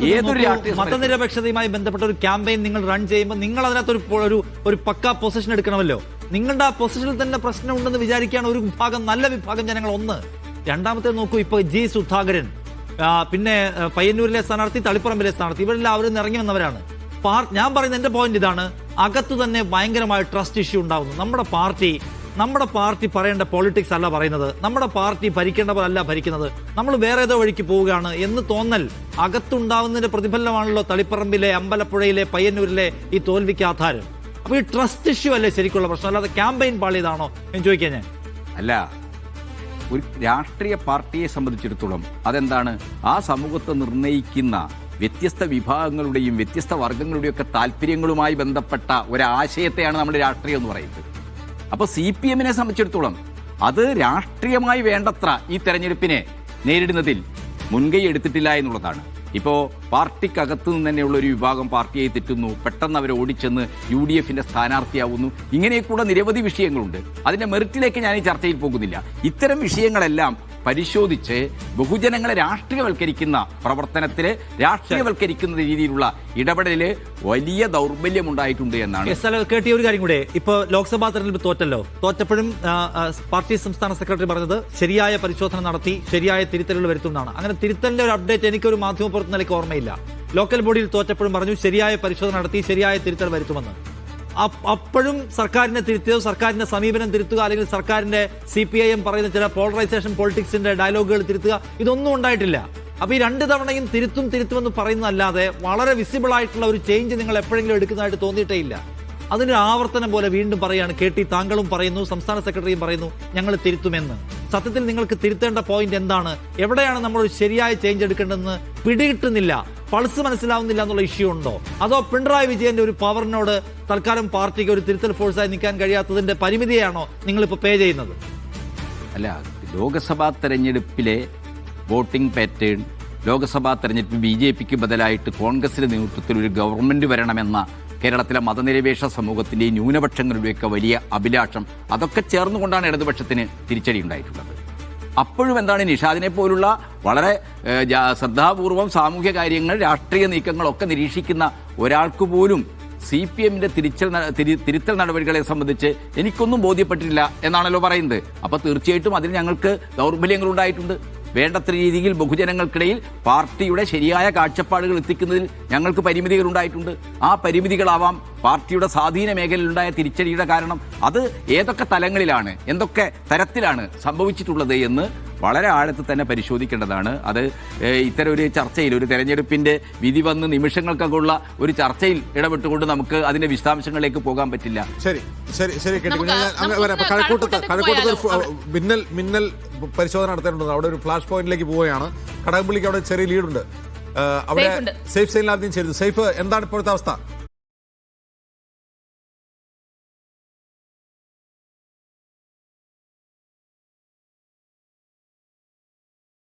ഏതൊരു മതനിരപേക്ഷതയുമായി ബന്ധപ്പെട്ട ഒരു ക്യാമ്പയിൻ നിങ്ങൾ റൺ ചെയ്യുമ്പോൾ നിങ്ങൾ അതിനകത്ത് ഒരു പക്ക പൊസിഷൻ എടുക്കണമല്ലോ. നിങ്ങളുടെ ആ പൊസിഷനിൽ തന്നെ പ്രശ്നം ഉണ്ടെന്ന് വിചാരിക്കുകയാണ് ഒരു വിഭാഗം, നല്ല വിഭാഗം ജനങ്ങൾ. ഒന്ന്. രണ്ടാമത്തെ നോക്കൂ, ഇപ്പൊ ജി സുധാകരൻ, പിന്നെ പയ്യന്നൂരിലെ സ്ഥാനാർത്ഥി, തളിപ്പറമ്പിലെ സ്ഥാനാർത്ഥി, ഇവരെല്ലാം അവരിൽ നിന്ന് ഇറങ്ങി വന്നവരാണ്. ഞാൻ പറയുന്ന എന്റെ പോയിന്റ് ഇതാണ്, അകത്ത് തന്നെ ഭയങ്കരമായ ട്രസ്റ്റ് ഇഷ്യൂ ഉണ്ടാവുന്നു. നമ്മുടെ പാർട്ടി പറയേണ്ട പൊളിറ്റിക്സ് അല്ല പറയുന്നത്, നമ്മുടെ പാർട്ടി ഭരിക്കേണ്ടവരല്ല ഭരിക്കുന്നത്, നമ്മൾ വേറെ ഏതോ വഴിക്ക് പോവുകയാണ് എന്ന് തോന്നൽ അകത്തുണ്ടാവുന്നതിന്റെ പ്രതിഫലനമാണല്ലോ തളിപ്പറമ്പിലെ, അമ്പലപ്പുഴയിലെ, പയ്യന്നൂരിലെ ഈ തോൽവിക്ക് ആധാരം. അപ്പൊ ഈ ട്രസ്റ്റ് ഇഷ്യൂ അല്ലേ ശരിക്കുള്ള പ്രശ്നം, അല്ലാതെ ക്യാമ്പയിൻ പാളിയതാണോ എന്ന് ചോദിക്കാൻ ഞാൻ. അല്ല, ഒരു രാഷ്ട്രീയ പാർട്ടിയെ സംബന്ധിച്ചിടത്തോളം അതെന്താണ്, ആ സമൂഹത്തെ നിർണ്ണയിക്കുന്ന വ്യത്യസ്ത വിഭാഗങ്ങളുടെയും വ്യത്യസ്ത വർഗങ്ങളുടെയും ഒക്കെ താല്പര്യങ്ങളുമായി ബന്ധപ്പെട്ട ഒരാശയത്തെയാണ് നമ്മുടെ രാഷ്ട്രീയം എന്ന് പറയുന്നത്. അപ്പോൾ CPM-നെ സംബന്ധിച്ചിടത്തോളം അത് രാഷ്ട്രീയമായി വേണ്ടത്ര ഈ തെരഞ്ഞെടുപ്പിനെ നേരിടുന്നതിൽ മുൻകൈ എടുത്തിട്ടില്ല എന്നുള്ളതാണ്. ഇപ്പോൾ പാർട്ടിക്കകത്തു നിന്ന് തന്നെയുള്ള ഒരു വിഭാഗം പാർട്ടിയെ തെറ്റുന്നു, പെട്ടെന്ന് അവരെ ഓടിച്ചെന്ന് UDF-ന്റെ സ്ഥാനാർത്ഥിയാവുന്നു. ഇങ്ങനെയൊക്കെയുള്ള നിരവധി വിഷയങ്ങളുണ്ട്. അതിന്റെ മെറിറ്റിലേക്ക് ഞാൻ ഈ ചർച്ചയിൽ പോകുന്നില്ല. ഇത്തരം വിഷയങ്ങളെല്ലാം പരിശോധിച്ച് ബഹുജനങ്ങളെ രാഷ്ട്രീയവൽക്കരിക്കുന്ന പ്രവർത്തനത്തില്, രാഷ്ട്രീയവൽക്കരിക്കുന്ന രീതിയിലുള്ള ഇടപെടലില് വലിയ ദൗർബല്യമുണ്ടായിട്ടുണ്ട് എന്നാണ്. കേട്ടിയ ഒരു കാര്യം കൂടെ, ഇപ്പൊ ലോക്സഭാ തെരഞ്ഞെടുപ്പ് തോറ്റപ്പോഴും പാർട്ടി സംസ്ഥാന സെക്രട്ടറി പറഞ്ഞത് ശരിയായ പരിശോധന നടത്തി ശരിയായ തിരുത്തലുകൾ വരുത്തുന്നതാണ്. അങ്ങനെ തിരുത്തലിന്റെ ഒരു അപ്ഡേറ്റ് എനിക്കൊരു മാധ്യമപ്രവർത്തന നിലയ്ക്ക് ഓർമ്മയില്ല. ലോക്കൽ ബോഡിയിൽ തോറ്റപ്പോഴും പറഞ്ഞു ശരിയായ പരിശോധന നടത്തി ശരിയായ തിരുത്തൽ വരുത്തുമെന്ന്. അപ്പോഴും സർക്കാരിനെ തിരുത്തിയോ, സർക്കാരിന്റെ സമീപനം തിരുത്തുക, അല്ലെങ്കിൽ സർക്കാരിന്റെ CPIM പറയുന്ന ചില പോളറൈസേഷൻ പൊളിറ്റിക്സിന്റെ ഡയലോഗുകൾ തിരുത്തുക, ഇതൊന്നും ഉണ്ടായിട്ടില്ല. അപ്പൊ ഈ 2 തവണയും തിരുത്തുമെന്ന് പറയുന്നതല്ലാതെ വളരെ വിസിബിൾ ആയിട്ടുള്ള ഒരു ചേഞ്ച് നിങ്ങൾ എപ്പോഴെങ്കിലും എടുക്കുന്നതായിട്ട് തോന്നിയിട്ടേ ഇല്ല. അതിനൊരു ആവർത്തനം പോലെ വീണ്ടും പറയാണ്. KT താങ്കളും പറയുന്നു, സംസ്ഥാന സെക്രട്ടറിയും പറയുന്നു ഞങ്ങൾ തിരുത്തുമെന്ന്. സത്യത്തിൽ നിങ്ങൾക്ക് തിരുത്തേണ്ട പോയിന്റ് എന്താണ്? എവിടെയാണ് നമ്മൾ ഒരു ശരിയായ ചേഞ്ച് എടുക്കേണ്ടതെന്ന് പിടികിട്ടുന്നില്ല, പൾസ് മനസ്സിലാവുന്നില്ല എന്നുള്ള ഇഷ്യൂ ഉണ്ടോ? അതോ പിണറായി വിജയന്റെ ഒരു പവറിനോട് തൽക്കാലം പാർട്ടിക്ക് ഒരു തിരുത്തൽ ഫോഴ്സായി നിൽക്കാൻ കഴിയാത്തതിന്റെ പരിമിതിയാണോ നിങ്ങളിപ്പോൾ പേ ചെയ്യുന്നത്? അല്ല, ലോക്സഭാ തെരഞ്ഞെടുപ്പിലെ വോട്ടിംഗ് പാറ്റേൺ, ലോക്സഭാ തെരഞ്ഞെടുപ്പിൽ BJPക്ക് ബദലായിട്ട് കോൺഗ്രസിന്റെ നേതൃത്വത്തിൽ ഒരു ഗവൺമെന്റ് വരണമെന്ന കേരളത്തിലെ മതനിരപേക്ഷ സമൂഹത്തിന്റെയും ന്യൂനപക്ഷങ്ങളുടെയൊക്കെ വലിയ അഭിലാഷം, അതൊക്കെ ചേർന്നുകൊണ്ടാണ് ഇടതുപക്ഷത്തിന് തിരിച്ചടി ഉണ്ടായിട്ടുള്ളത്. അപ്പോഴും എന്താണ്, നിഷാദിനെ പോലുള്ള വളരെ ശ്രദ്ധാപൂർവം സാമൂഹ്യ കാര്യങ്ങൾ, രാഷ്ട്രീയ നീക്കങ്ങളൊക്കെ നിരീക്ഷിക്കുന്ന ഒരാൾക്ക് പോലും CPM-ന്റെ തിരുത്തൽ നടപടികളെ സംബന്ധിച്ച് എനിക്കൊന്നും ബോധ്യപ്പെട്ടിട്ടില്ല എന്നാണല്ലോ പറയുന്നത്. അപ്പോൾ തീർച്ചയായിട്ടും അതിൽ ഞങ്ങൾക്ക് ദൗർബല്യങ്ങൾ ഉണ്ടായിട്ടുണ്ട്. വേണ്ടത്ര രീതിയിൽ ബഹുജനങ്ങൾക്കിടയിൽ പാർട്ടിയുടെ ശരിയായ കാഴ്ചപ്പാടുകൾ എത്തിക്കുന്നതിൽ ഞങ്ങൾക്ക് പരിമിതികൾ ഉണ്ടായിട്ടുണ്ട്. ആ പരിമിതികളാവാം പാർട്ടിയുടെ സ്വാധീന മേഖലയിലുണ്ടായ തിരിച്ചടിയുടെ കാരണം. അത് ഏതൊക്കെ തലങ്ങളിലാണ്, എന്തൊക്കെ തരത്തിലാണ് സംഭവിച്ചിട്ടുള്ളത് എന്ന് വളരെ ആഴത്തിൽ തന്നെ പരിശോധിക്കേണ്ടതാണ്. അത് ഇത്തരം ഒരു ചർച്ചയിൽ, ഒരു തെരഞ്ഞെടുപ്പിന്റെ വിധി വന്ന് നിമിഷങ്ങൾക്കൊക്കെയുള്ള ഒരു ചർച്ചയിൽ ഇടപെട്ടുകൊണ്ട് നമുക്ക് അതിന്റെ വിശദാംശങ്ങളിലേക്ക് പോകാൻ പറ്റില്ല. ശരി ശരി ശരി കഴക്കൂട്ടത്ത് മിന്നൽ പരിശോധന നടത്തേണ്ടത്. അവിടെ ഒരു ഫ്ലാഷ് പോയിന്റിലേക്ക് പോവുകയാണ്. കടകംപള്ളിക്ക് അവിടെ ചെറിയ ലീഡുണ്ട്. അവിടെ സേഫ് സൈൻ ആദ്യം ചെയ്തു. സേഫ്, എന്താണ് ഇപ്പോഴത്തെ അവസ്ഥ?